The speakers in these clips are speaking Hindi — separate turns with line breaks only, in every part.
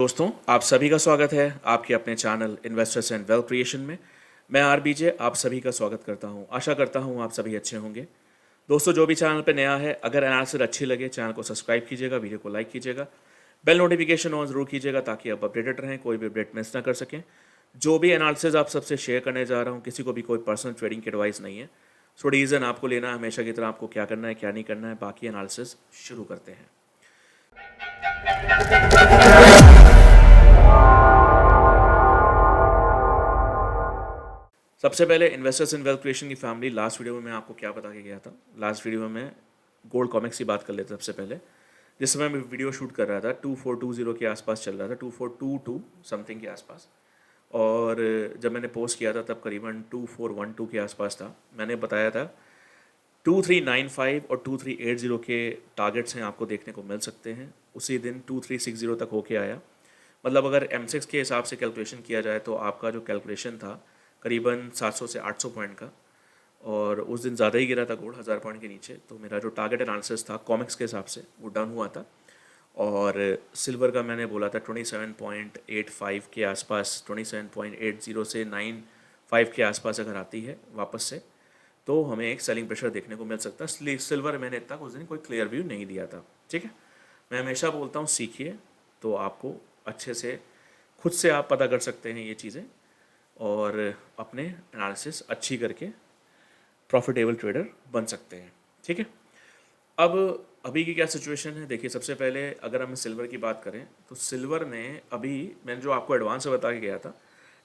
दोस्तों, आप सभी का स्वागत है आपके अपने channel investors and wealth creation में। मैं आरबीजे आप सभी का स्वागत करता हूं। आशा करता हूं आप सभी अच्छे होंगे। दोस्तों, जो भी चैनल पे नया है, अगर एनालिसिस अच्छी लगे चैनल को सब्सक्राइब कीजिएगा, वीडियो को लाइक कीजिएगा, बेल नोटिफिकेशन ऑन जरूर कीजिएगा ताकि आप अपडेटेड रहें, कोई भी अपडेट मिस ना कर सकें। जो भी एनालिसिस आप सबसे शेयर करने जा रहा हूँ, किसी को भी कोई पर्सनल ट्रेडिंग की एडवाइस नहीं है। सो रीज़न आपको लेना है हमेशा की तरह, आपको क्या करना है क्या नहीं करना है। बाकी एनालिसिस शुरू करते हैं। सबसे पहले इन्वेस्टर्स इन वेल्थ क्रिएशन की फैमिली, लास्ट वीडियो में मैं आपको क्या बता के गया था। लास्ट वीडियो में मैं गोल्ड कॉमिक्स की बात कर लेते सबसे पहले। जिस समय मैं वीडियो शूट कर रहा था 2420 के आसपास चल रहा था, 2422 समथिंग के आसपास। और जब मैंने पोस्ट किया था तब करीबन 2412 के आसपास था। मैंने बताया था 2395 और 2380 के टारगेट्स हैं, आपको देखने को मिल सकते हैं। उसी दिन 2360 तक होके आया। मतलब अगर M6 के हिसाब से कैलकुलेशन किया जाए तो आपका जो कैलकुलेशन था करीबन 700 से 800 पॉइंट का, और उस दिन ज़्यादा ही गिरा था गोल्ड 1000 पॉइंट के नीचे। तो मेरा जो टारगेट एनालिसिस था कॉमिक्स के हिसाब से वो डन हुआ था। और सिल्वर का मैंने बोला था 27.85 के आसपास, 27.80 से 95 के आसपास अगर आती है वापस से तो हमें एक सेलिंग प्रेशर देखने को मिल सकता है। सिल्वर मैंने इतना उस दिन कोई क्लियर व्यू नहीं दिया था। ठीक है, मैं हमेशा बोलता हूँ सीखिए तो आपको अच्छे से खुद से आप पता कर सकते हैं ये चीज़ें, और अपने एनालिसिस अच्छी करके प्रॉफिटेबल ट्रेडर बन सकते हैं। ठीक है, अब अभी की क्या सिचुएशन है देखिए। सबसे पहले अगर हम सिल्वर की बात करें तो सिल्वर ने अभी, मैंने जो आपको एडवांस में बता के गया था,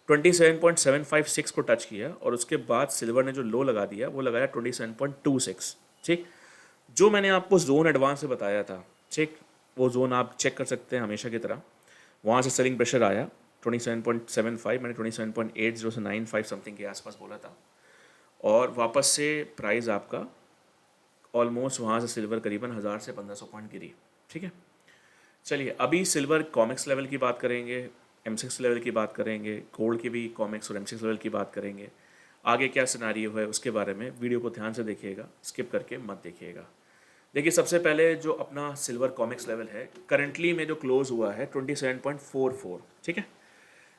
27.756 को टच किया और उसके बाद सिल्वर ने जो लो लगा दिया वो लगाया 27.26। ठीक, जो मैंने आपको जोन एडवांस में बताया था, ठीक, वो जोन आप चेक कर सकते हैं हमेशा की तरह। वहाँ से सेलिंग प्रेशर आया 27.75, मैंने 27.80 से 95 समथिंग के आसपास बोला था, और वापस से प्राइस आपका ऑलमोस्ट वहाँ से सिल्वर करीबन 1000 से 1500 पॉइंट गिरी। ठीक है, चलिए अभी सिल्वर कॉमिक्स लेवल की बात करेंगे, M6 लेवल की बात करेंगे, गोल्ड की भी कॉमिक्स और M6 लेवल की बात करेंगे। आगे क्या सिनारियो है उसके बारे में वीडियो को ध्यान से देखिएगा, स्किप करके मत देखिएगा। देखिए, सबसे पहले जो अपना सिल्वर कॉमिक्स लेवल है करंटली में जो क्लोज हुआ है 27.44। ठीक है,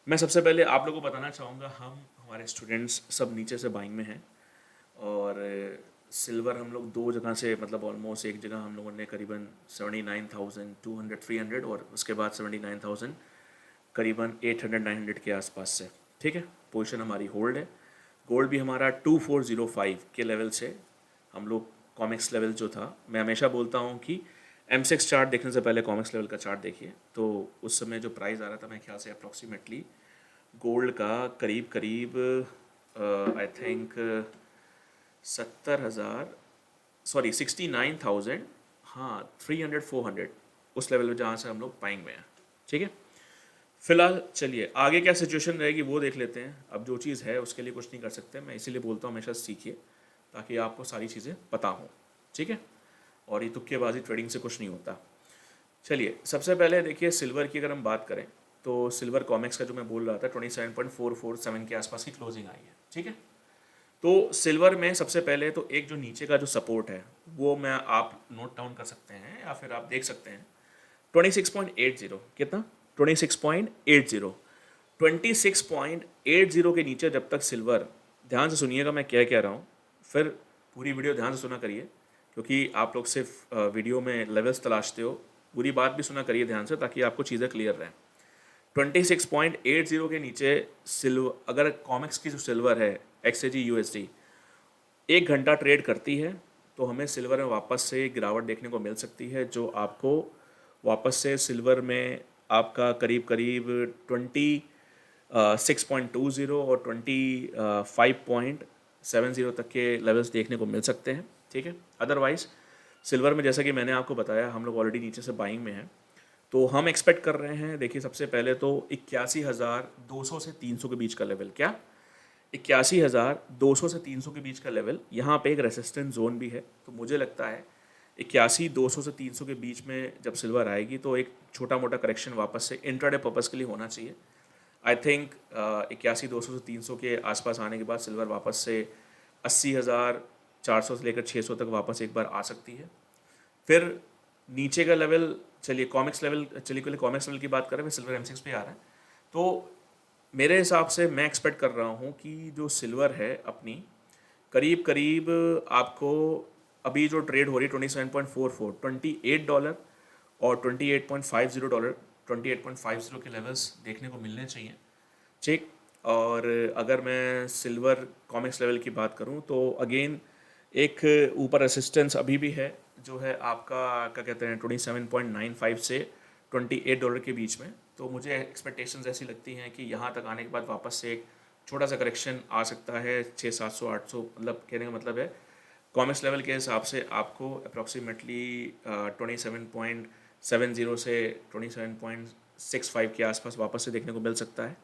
मैं सबसे पहले आप लोगों को बताना चाहूँगा, हम हमारे स्टूडेंट्स सब नीचे से बाइंग में हैं, और सिल्वर हम लोग दो जगह से, मतलब ऑलमोस्ट एक जगह हम लोगों ने करीबन 79,200 300, और उसके बाद 79,000 करीबन 800 900 के आसपास से। ठीक है, पोजीशन हमारी होल्ड है। गोल्ड भी हमारा 2405 के लेवल से हम लोग कॉमिक्स लेवल जो था, मैं हमेशा बोलता हूँ कि M6 चार्ट देखने से पहले कॉमिक्स लेवल का चार्ट देखिए। तो उस समय जो प्राइस आ रहा था, मेरे ख्याल से अप्रॉक्सीमेटली गोल्ड का करीब करीब आई थिंक 70,000, सॉरी 69,000, हाँ 300 400 उस लेवल में जहाँ से हम लोग पाएंगे हैं। ठीक है, फिलहाल चलिए आगे क्या सिचुएशन रहेगी वो देख लेते हैं। अब जो चीज़ है उसके लिए कुछ नहीं कर सकते, मैं इसीलिए बोलता हूँ हमेशा सीखिए ताकि आपको सारी चीज़ें पता हों। ठीक है, और ये तुक्केबाजी ट्रेडिंग से कुछ नहीं होता। चलिए सबसे पहले देखिए सिल्वर की अगर हम बात करें तो सिल्वर कॉमिक्स का जो मैं बोल रहा था 27.447 के आसपास की क्लोजिंग आई है। ठीक है, तो सिल्वर में सबसे पहले तो एक जो नीचे का जो सपोर्ट है वो मैं आप नोट डाउन कर सकते हैं या फिर आप देख सकते हैं 26.80। कितना? 26.80। 26.80 के नीचे जब तक सिल्वर, ध्यान से सुनिएगा मैं क्या कह रहा हूँ, फिर पूरी वीडियो ध्यान से सुना करिए, क्योंकि आप लोग सिर्फ वीडियो में लेवल्स तलाशते हो। पूरी बात भी सुना करिए ध्यान से ताकि आपको चीज़ें क्लियर रहें। 26.80 के नीचे सिल्वर, अगर कॉमिक्स की जो सिल्वर है XAG USD 1 घंटा ट्रेड करती है तो हमें सिल्वर में वापस से गिरावट देखने को मिल सकती है, जो आपको वापस से सिल्वर में आपका करीब करीब 26.20 और 25.70 तक के लेवल्स देखने को मिल सकते हैं। ठीक है, अदरवाइज सिल्वर में जैसा कि मैंने आपको बताया हम लोग ऑलरेडी नीचे से बाइंग में हैं, तो हम एक्सपेक्ट कर रहे हैं। देखिए सबसे पहले तो 81,200 से 300 के बीच का लेवल, क्या 81,200 से 300 के बीच का लेवल, यहाँ पे एक रेसिस्टेंस जोन भी है। तो मुझे लगता है 81,200 से 300 के बीच में जब सिल्वर आएगी तो एक छोटा मोटा करेक्शन वापस से इंट्राडे पर्पस के लिए होना चाहिए। आई थिंक 81,200 से 300 के आसपास आने के बाद सिल्वर वापस से 80,400 से लेकर 600 तक वापस एक बार आ सकती है। फिर नीचे का लेवल, चलिए कॉमिक्स लेवल, चलिए पहले कॉमिक्स लेवल की बात करें, फिर सिल्वर एम6 पे आ रहा है। तो मेरे हिसाब से मैं एक्सपेक्ट कर रहा हूँ कि जो सिल्वर है अपनी, करीब करीब आपको अभी जो ट्रेड हो रही है 27.44, $28 और $28.50, $28.50 के लेवल्स देखने को मिलने चाहिए। ठीक। और अगर मैं सिल्वर कॉमिक्स लेवल की बात करूं तो अगेन एक ऊपर रेसिस्टेंस अभी भी है, जो है आपका क्या कहते हैं 27.95 से $28 के बीच में। तो मुझे एक्सपेक्टेशंस ऐसी लगती हैं कि यहाँ तक आने के बाद वापस से एक छोटा सा करेक्शन आ सकता है, 600-700-800, मतलब कहने का मतलब है कॉमिक्स लेवल के हिसाब से आपको अप्रॉक्सीमेटली 27.70 से 27.65 के आसपास वापस से देखने को मिल सकता है।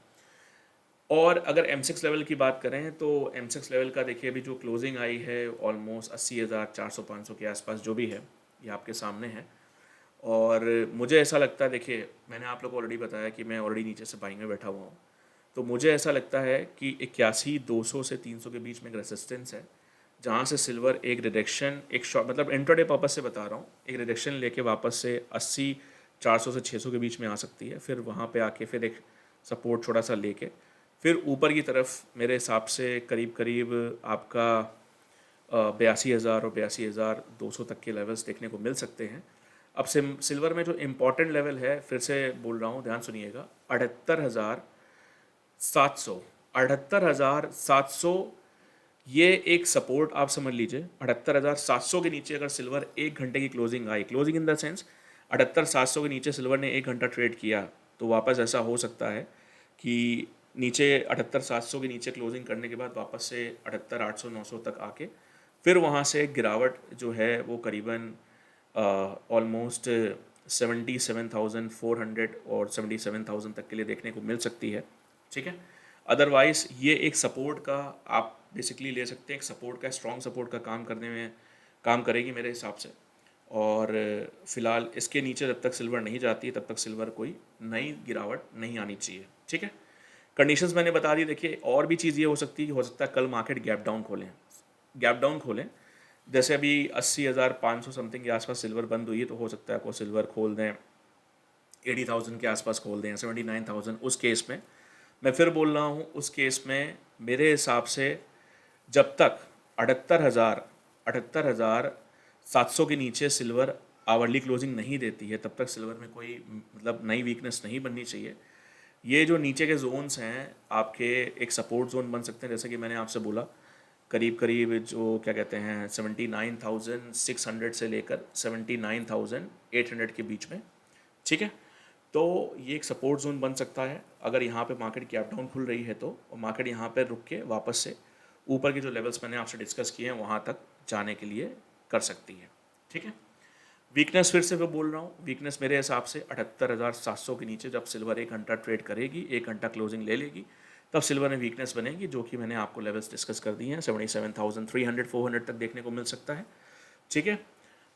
और अगर M6 लेवल की बात करें तो M6 लेवल का देखिए अभी जो क्लोजिंग आई है ऑलमोस्ट 80,400-500 के आसपास जो भी है, ये आपके सामने है। और मुझे ऐसा लगता है, देखिए मैंने आप लोग को ऑलरेडी बताया कि मैं ऑलरेडी नीचे से बाइंग में बैठा हुआ हूँ। तो मुझे ऐसा लगता है कि 81,200 से 300 के बीच में एक रेसिस्टेंस है, जहाँ से सिल्वर एक रिडक्शन, एक शॉर्ट मतलब इंट्राडे पर्पस से बता रहा हूँ, एक रिडक्शन लेके वापस से 80,400 से 600 के बीच में आ सकती है। फिर वहाँ पे आके फिर एक सपोर्ट छोटा सा लेके फिर ऊपर की तरफ मेरे हिसाब से करीब करीब आपका 82,000 और 82,200 तक के लेवल्स देखने को मिल सकते हैं। अब सिल्वर में जो इम्पोर्टेंट लेवल है, फिर से बोल रहा हूँ, ध्यान सुनिएगा, 78,700, 78,700, ये एक सपोर्ट आप समझ लीजिए। 78,700 के नीचे अगर सिल्वर एक घंटे की closing I, closing in the sense 78,700 के नीचे सिल्वर ने एक घंटा ट्रेड किया, तो वापस ऐसा हो सकता है कि नीचे 78,700 के नीचे क्लोजिंग करने के बाद वापस से 78,800-900 तक आके फिर वहाँ से गिरावट जो है वो करीबन ऑलमोस्ट 77,400 और 77,000 तक के लिए देखने को मिल सकती है। ठीक है। अदरवाइज़ ये एक सपोर्ट का आप बेसिकली ले सकते हैं, एक सपोर्ट का, स्ट्रॉन्ग सपोर्ट का काम करने में काम करेगी मेरे हिसाब से। और फ़िलहाल इसके नीचे जब तक सिल्वर नहीं जाती है तब तक सिल्वर कोई नई गिरावट नहीं आनी चाहिए। ठीक है। कंडीशंस मैंने बता दी। देखिए और भी चीज़ ये हो सकती है कि हो सकता है कल मार्केट गैप डाउन खोलें, गैप डाउन खोलें। जैसे अभी 80,500 समथिंग के आसपास सिल्वर बंद हुई है, तो हो सकता है आपको सिल्वर खोल दें 80,000 के आसपास खोल दें, 79,000। उस केस में मैं फिर बोल रहा हूँ, उस केस में मेरे हिसाब से जब तक 78,700 के नीचे सिल्वर आवरली क्लोजिंग नहीं देती है तब तक सिल्वर में कोई मतलब नई वीकनेस नहीं बननी चाहिए। ये जो नीचे के जोन्स हैं आपके, एक सपोर्ट जोन बन सकते हैं, जैसे कि मैंने आपसे बोला करीब करीब जो क्या कहते हैं 79,600 से लेकर 79,800 के बीच में। ठीक है। तो ये एक सपोर्ट जोन बन सकता है अगर यहाँ पे मार्केट गैप डाउन खुल रही है तो, और मार्केट यहाँ पे रुक के वापस से ऊपर के जो लेवल्स मैंने आपसे डिस्कस किए हैं वहाँ तक जाने के लिए कर सकती है। ठीक है। वीकनेस फिर से मैं बोल रहा हूँ, वीकनेस मेरे हिसाब से 78,700 के नीचे जब सिल्वर एक घंटा ट्रेड करेगी, एक घंटा क्लोजिंग ले लेगी, तब सिल्वर में वीकनेस बनेगी, जो कि मैंने आपको लेवल्स डिस्कस कर दिए हैं। 77,300 400 तक देखने को मिल सकता है। ठीक है।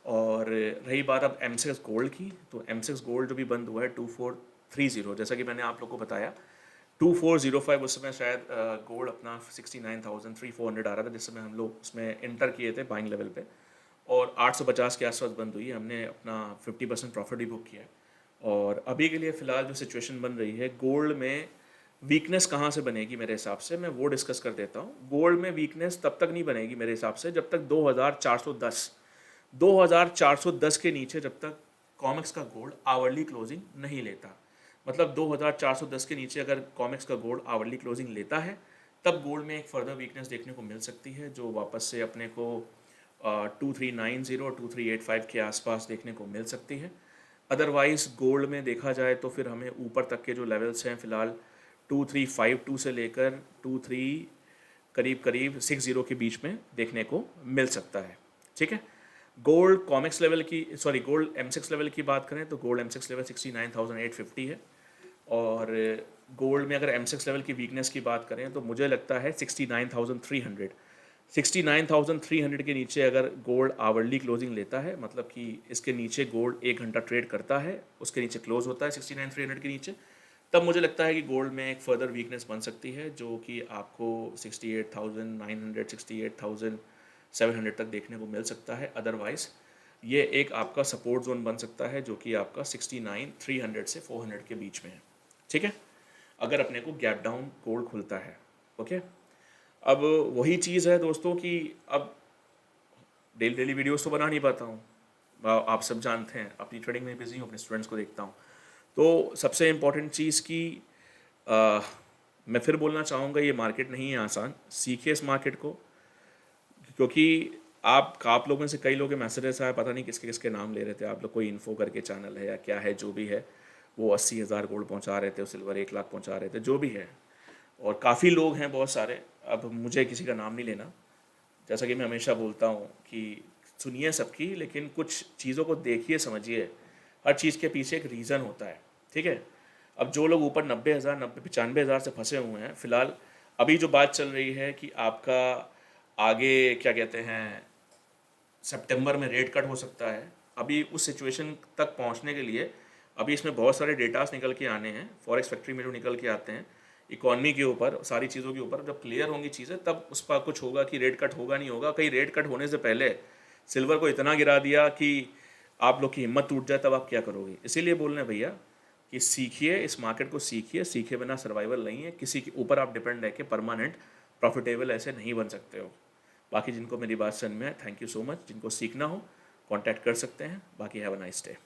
और रही बात अब M6 गोल्ड की, तो M6 गोल्ड जो भी बंद हुआ है 2430, जैसा कि मैंने आप लोग को बताया 2405, उस समय शायद गोल्ड अपना 69,300-400 आ रहा था, जिस समय हम लोग उसमें इंटर किए थे बाइंग लेवल पे, और 850 के आसपास बंद हुई है। हमने अपना 50% प्रॉफिट भी बुक किया है। और अभी के लिए फ़िलहाल जो सिचुएशन बन रही है गोल्ड में, वीकनेस कहाँ से बनेगी मेरे हिसाब से, मैं वो डिस्कस कर देता हूँ। गोल्ड में वीकनेस तब तक नहीं बनेगी मेरे हिसाब से जब तक 2,410 के नीचे जब तक कॉमिक्स का गोल्ड आवरली क्लोजिंग नहीं लेता। मतलब 2,410 के नीचे अगर कॉमिक्स का गोल्ड आवरली क्लोजिंग लेता है तब गोल्ड में एक फर्दर वीकनेस देखने को मिल सकती है, जो वापस से अपने को 2390 और 2385 के आसपास देखने को मिल सकती है। अदरवाइज़ गोल्ड में देखा जाए तो फिर हमें ऊपर तक के जो लेवल्स हैं फ़िलहाल 2352 से लेकर 23 करीब करीब 60 के बीच में देखने को मिल सकता है। ठीक है। गोल्ड कॉमिक्स लेवल की, सॉरी गोल्ड M6 लेवल की बात करें तो गोल्ड M6 लेवल 69,850 है। और गोल्ड में अगर M6 लेवल की वीकनेस की बात करें तो मुझे लगता है 69,300, 69,300 के नीचे अगर गोल्ड आवरली क्लोजिंग लेता है, मतलब कि इसके नीचे गोल्ड एक घंटा ट्रेड करता है, उसके नीचे क्लोज होता है 69,300 के नीचे, तब मुझे लगता है कि गोल्ड में एक फर्दर वीकनेस बन सकती है, जो कि आपको 68,900 68,700 तक देखने को मिल सकता है। अदरवाइज़ ये एक आपका सपोर्ट जोन बन सकता है जो कि आपका 69 300 से 400 के बीच में है, ठीक है, अगर अपने को गैप डाउन गोल्ड खुलता है। ओके, अब वही चीज़ है दोस्तों कि अब डेली डेली वीडियोस तो बना नहीं पाता हूँ, आप सब जानते हैं, अपनी ट्रेडिंग में बिजी हूँ, अपने स्टूडेंट्स को देखता हूँ। तो सबसे इम्पोर्टेंट चीज़ की आ, मैं फिर बोलना चाहूँगा, ये मार्केट नहीं है आसान, सीखिए इस मार्केट को, क्योंकि आप लोगों में से कई लोग के मैसेजेस आए, पता नहीं किसके किसके नाम ले रहे थे आप लोग, कोई इन्फो करके चैनल है या क्या है जो भी है, वो 80,000 गोल्ड पहुंचा रहे थे, सिल्वर 1 लाख पहुंचा रहे थे, जो भी है, और काफ़ी लोग हैं बहुत सारे। अब मुझे किसी का नाम नहीं लेना, जैसा कि मैं हमेशा बोलता हूँ कि सुनिए सबकी, लेकिन कुछ चीज़ों को देखिए समझिए, हर चीज़ के पीछे एक रीज़न होता है, ठीक है। अब जो लोग ऊपर 90,000 95,000 से फंसे हुए हैं फिलहाल, अभी जो बात चल रही है कि आपका आगे क्या कहते हैं, सितंबर में रेट कट हो सकता है, अभी उस सिचुएशन तक पहुंचने के लिए अभी इसमें बहुत सारे डेटास निकल के आने हैं, फॉरेक्स फैक्ट्री में जो निकल के आते हैं, इकॉनमी के ऊपर, सारी चीज़ों के ऊपर, जब क्लियर होंगी चीज़ें तब उस पर कुछ होगा कि रेट कट होगा नहीं होगा। कहीं रेट कट होने से पहले सिल्वर को इतना गिरा दिया कि आप लोग की हिम्मत टूट जाए, तब आप क्या करोगे। इसीलिए बोल रहे हैं भैया कि सीखिए, इस मार्केट को सीखिए, सीखे बिना सर्वाइवल नहीं है, किसी के ऊपर आप डिपेंड है कि परमानेंट प्रॉफिटेबल ऐसे नहीं बन सकते हो। बाकी जिनको मेरी बात समझ में है, थैंक यू सो मच, जिनको सीखना हो कांटेक्ट कर सकते हैं। बाकी हैव अ नाइस डे।